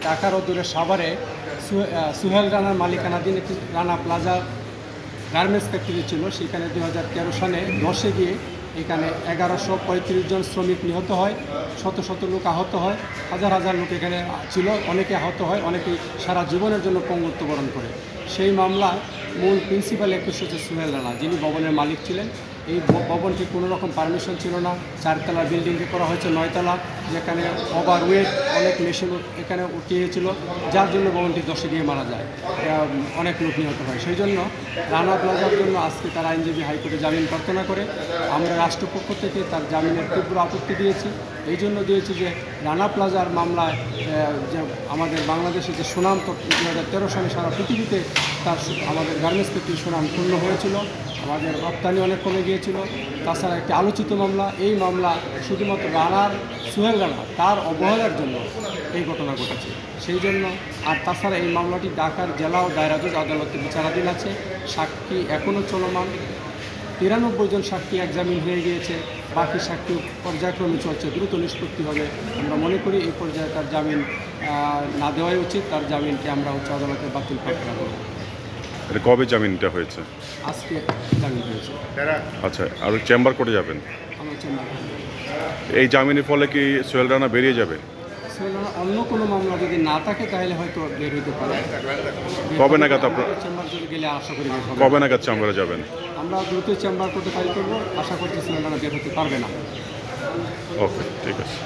ঢাকার অদূরে সাভারে সুহেল রানার মালিকানাধীন একটি রানা প্লাজা গার্মেন্টস ফ্যাক্টরি ছিল। সেখানে 2013 সালে ধসে গিয়ে এখানে 1135 জন শ্রমিক নিহত হয়, শত শত লোক আহত হয়, হাজার হাজার লোক এখানে ছিল, অনেকে আহত হয়, অনেকেই সারা জীবনের জন্য পঙ্গুত্ব বরণ করে। সেই মামলায় মূল প্রিন্সিপাল একুশ হচ্ছে সুহেল রানা, যিনি ভবনের মালিক ছিলেন। এই ভবনটি কোনো রকম পারমিশন ছিল না, 4 তলা বিল্ডিংকে করা হয়েছে 9 তলা, যেখানে ওভারওয়েট অনেক মেশিন এখানে উঠিয়েছিল, যার জন্য ভবনটি ধসে গিয়ে মারা যায়, অনেক লোক নিহত হয়। সেই জন্য রানা প্লাজার জন্য আজকে তার আইনজীবী হাইকোর্টে জামিন প্রার্থনা করে আমরা রাষ্ট্রপক্ষ থেকে তার জামিনের তীব্র আপত্তি দিয়েছি। এই জন্য দিয়েছি যে রানা প্লাজার মামলায় যে আমাদের বাংলাদেশে যে সুনাম 2013 সালে সারা পৃথিবীতে তার আমাদের গার্মেন্টস ফ্যাক্টরির সুনাম ক্ষুণ্ণ হয়েছিল, আমাদের রপ্তানি অনেক কমে গিয়েছিল। তাছাড়া একটি আলোচিত মামলা, এই মামলা শুধুমাত্র সুহেল রানা তার অবহেলার জন্য এই ঘটনা ঘটেছে। সেই জন্য আর তাছাড়া এই মামলাটি ঢাকার জেলা ও দায়রা জজ আদালতে বিচারাধীন আছে। সাক্ষী এখনও চলমান, 93 জন সাক্ষী একজামিন হয়ে গিয়েছে, বাকি সাক্ষী পর্যায়ক্রমে চলছে, দ্রুত নিষ্পত্তি হবে। আমরা মনে করি এই পর্যায়ে তার জামিন না দেওয়াই উচিত, তার জামিনকে আমরা উচ্চ আদালতে বাতিল প্রার্থনা করব। কবে জামিনটা হয়েছে? আজকে জামিন হয়েছে। আচ্ছা, আর চেম্বার কোর্টে যাবেন? আমার চেম্বার। এই জামিনের ফলে কি সোহেল রানা বেরিয়ে যাবে? সোহেল রানা অন্য কোনো মামলা যদি না থাকে তাহলে হয়তো বের হতে পারে। কবে নাগাদ আপনার চেম্বার যদি গেলে আশা করি কবে নাগাদ চেম্বারে যাবেন? আমরা দ্রুত চেম্বার কোর্টে ফাইল করবো, আশা করছি সোহেল রানা বের হতে পারবে না। ওকে, ঠিক আছে।